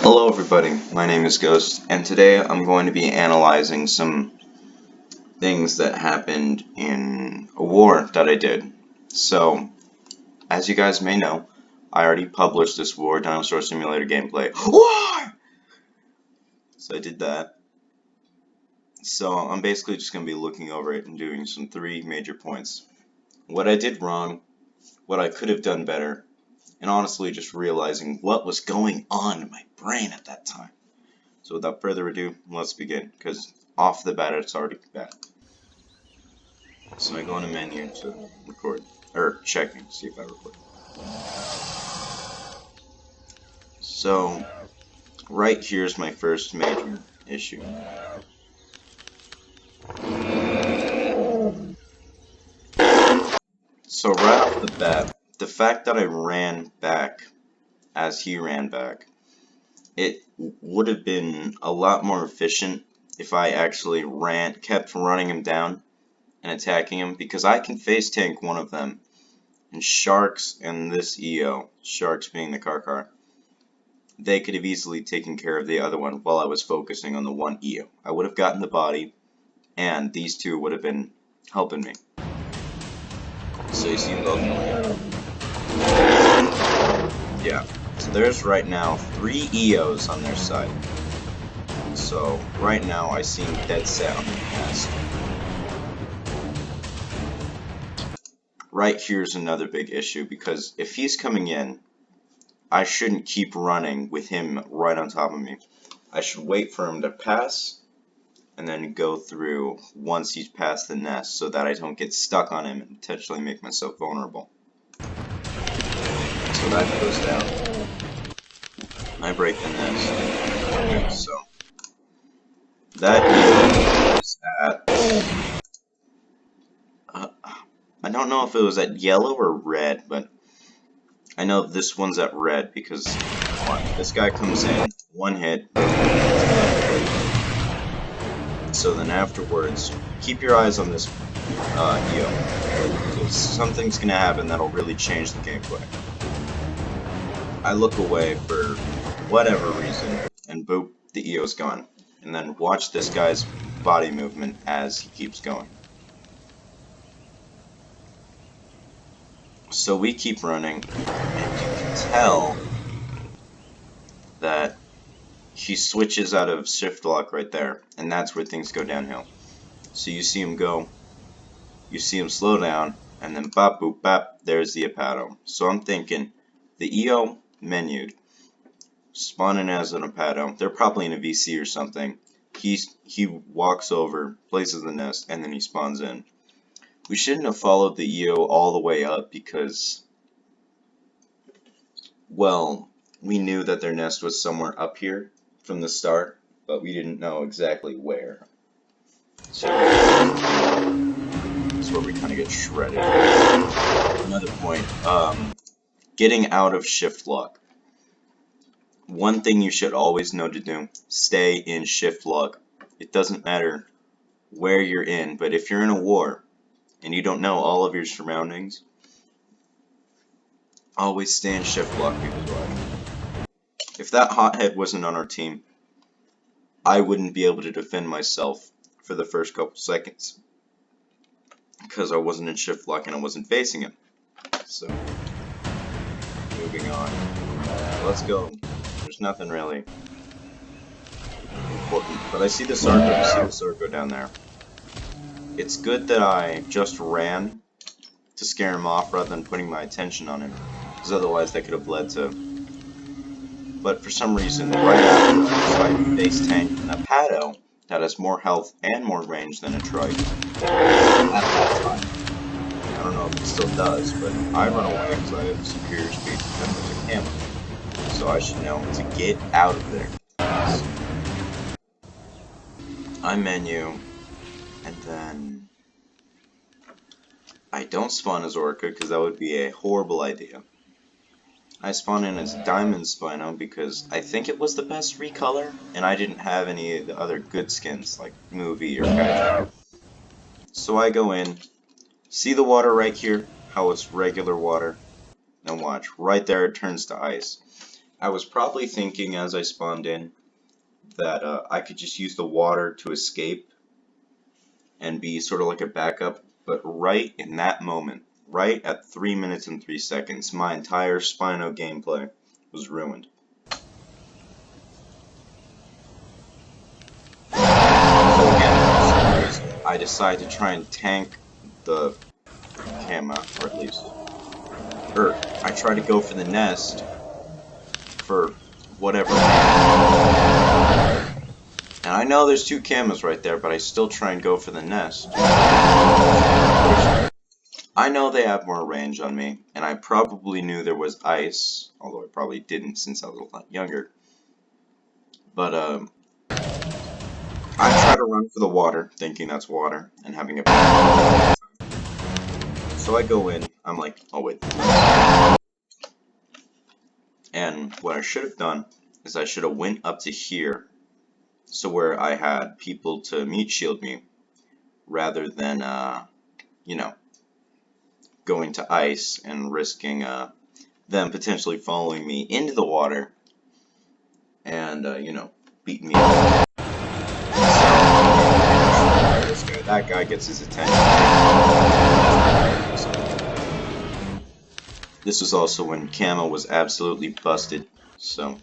Hello everybody, my name is Ghost, and today I'm going to be analyzing some things that happened in a war that I did. So, as you guys may know, I already published this war, Dinosaur Simulator gameplay. War! So I did that. So I'm basically just going to be looking over it and doing some 3 major points. What I did wrong, what I could have done better, and honestly just realizing what was going on in my brain at that time. So without further ado, let's begin, because off the bat it's already bad. So I go in a menu to record, or checking, see if I record. So, right here's my first major issue. So right off the bat, the fact that I ran back as he ran back, it would have been a lot more efficient if I actually kept running him down and attacking him, because I can face tank one of them, and Sharks and this EO, Sharks being the car, they could have easily taken care of the other one while I was focusing on the one EO. I would have gotten the body, and these two would have been helping me. So you see them both coming in. Yeah, so there's right now 3 EOs on their side. So right now I see him dead set on the nest. Right here's another big issue, because if he's coming in, I shouldn't keep running with him right on top of me. I should wait for him to pass, and then go through once he's past the nest, so that I don't get stuck on him and potentially make myself vulnerable. So that goes down. I break the nest. Okay, so that is at I don't know if it was at yellow or red, but I know this one's at red because this guy comes in, one hit, so then afterwards, keep your eyes on this EO, because something's gonna happen that'll really change the gameplay. I look away for whatever reason, and boop, the EO's gone. And then watch this guy's body movement as he keeps going. So we keep running, and you can tell that he switches out of shift lock right there, and that's where things go downhill. So you see him go, you see him slow down, and then bop boop bop, there's the Apato. So I'm thinking, the EO menued, spawning as an Apato, they're probably in a VC or something. He walks over, places the nest, and then he spawns in. We shouldn't have followed the EO all the way up because, well, we knew that their nest was somewhere up here from the start, but we didn't know exactly where. So that's where we kind of get shredded. Another point, getting out of shift lock. One thing you should always know to do, stay in shift lock. It doesn't matter where you're in, but if you're in a war and you don't know all of your surroundings, always stay in shift lock, people. If that hothead wasn't on our team, I wouldn't be able to defend myself for the first couple seconds because I wasn't in shift lock and I wasn't facing him. So, moving on. Let's go. There's nothing really important, but I see this Argo down there. It's good that I just ran to scare him off rather than putting my attention on him, because otherwise that could have led to. But for some reason, right after I decided to face tank an Apato that has more health and more range than a trike at that time. I don't know if it still does, but I run away because I have superior speed and there's a camo. So I should know to get out of there. I menu, and then I don't spawn as Orca because that would be a horrible idea. I spawn in as Diamond Spino because I think it was the best recolor, and I didn't have any of the other good skins like Movie or Kaiju. So I go in, see the water right here, how it's regular water. Now watch, right there it turns to ice. I was probably thinking as I spawned in that I could just use the water to escape and be sort of like a backup, but right in that moment, right at 3 minutes and 3 seconds, my entire Spino gameplay was ruined. So again, for some reason, I decided to try and tank the camera, or at least, I tried to go for the nest for whatever reason. And I know there's 2 cameras right there, but I still try and go for the nest. I know they have more range on me, and I probably knew there was ice, although I probably didn't since I was a lot younger. But I try to run for the water, thinking that's water, and having a bad time. So I go in, I'm like, oh wait. And what I should have done is I should have went up to here, so where I had people to meat shield me, rather than, you know, going to ice and risking them potentially following me into the water and, you know, beating me up. So, this guy, that guy gets his attention. This was also when Camo was absolutely busted, so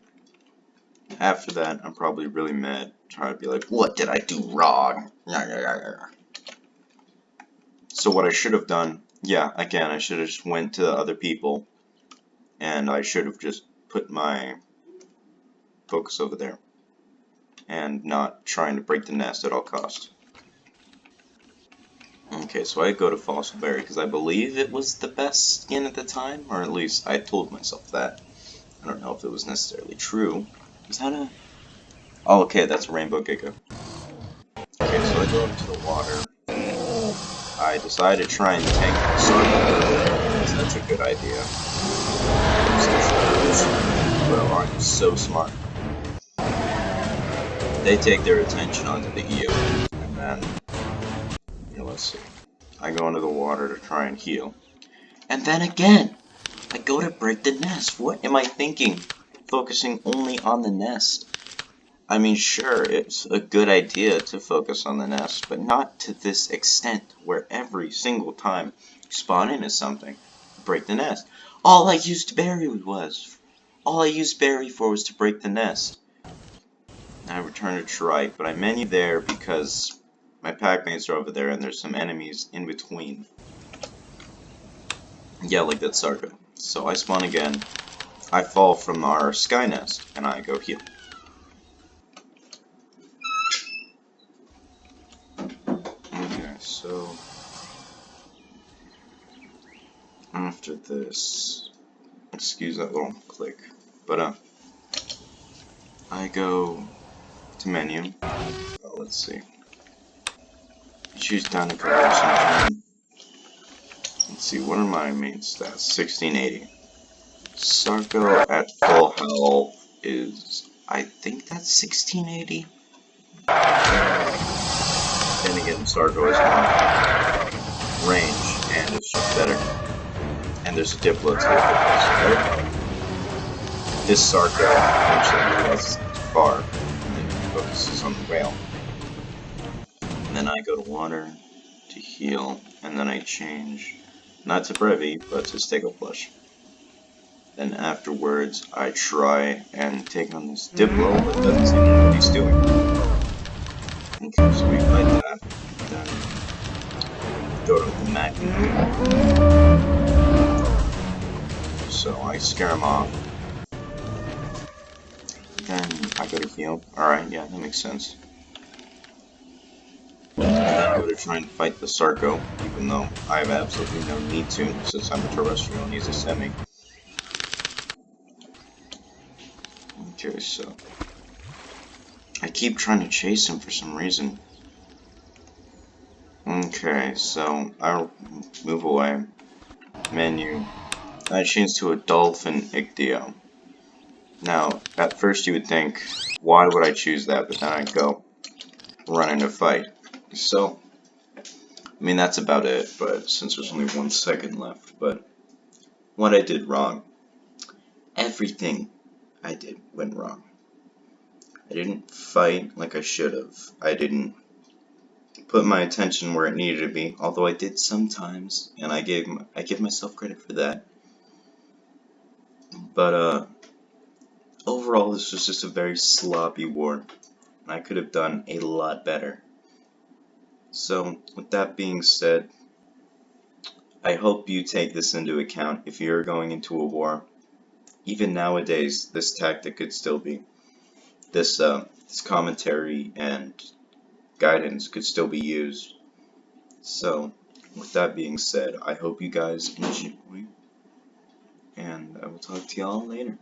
after that, I'm probably really mad, trying to be like, what did I do wrong? So what I should have done, yeah, again, I should have just went to other people, and I should have just put my focus over there, and not trying to break the nest at all costs. Okay, so I go to Fossil Berry because I believe it was the best skin at the time, or at least I told myself that. I don't know if it was necessarily true. Is that a... Oh, okay, that's a Rainbow Giga. Okay, so I go into the water. I decide to try and tank the circle, so that's a good idea. Bro, I'm so smart. They take their attention onto the EO, and then, let's see. I go into the water to try and heal. And then again, I go to break the nest. What am I thinking? Focusing only on the nest. I mean, sure, it's a good idea to focus on the nest, but not to this extent, where every single time you spawn into something, break the nest. All I used berry for was to break the nest. I return to Trite, but I menu there because my pack mates are over there and there's some enemies in between. Yeah, like that Sargo. So I spawn again. I fall from our sky nest and I go heal. Okay, so after this, excuse that little click, but I go to menu. Let's see. I choose Dinosaur. Let's see, what are my main stats? 1680. Sarko at full health is, I think that's 1680. Then again, Sarko is more range, and it's just better. And there's a Diplo to look at this, right? This Sarko eventually realizes it's far, and then focuses on the whale. And then I go to water to heal, and then I change, not to Brevi, but to Stego Flush. Then afterwards, I try and take on this Diplo, but it doesn't seem to know what he's doing. Okay, so we fight that, then go to the Magnet. So I scare him off. Then I go to heal. Alright, yeah, that makes sense. And then I go to try and fight the Sarko, even though I have absolutely no need to, since I'm a terrestrial and he's a semi. Okay, so I keep trying to chase him for some reason. Okay, so I'll move away. Menu. I change to a Dolphin Ictio. Now, at first you would think, why would I choose that? But then I'd go run into fight. So, I mean, that's about it, but since there's only 1 second left. But what I did wrong. Everything went wrong. I didn't fight like I should have. I didn't put my attention where it needed to be, although I did sometimes, and I give myself credit for that. But overall, this was just a very sloppy war, and I could have done a lot better. So, with that being said, I hope you take this into account if you're going into a war. Even nowadays, this tactic could still be this commentary and guidance could still be used. So, with that being said, I hope you guys enjoy, and I will talk to y'all later.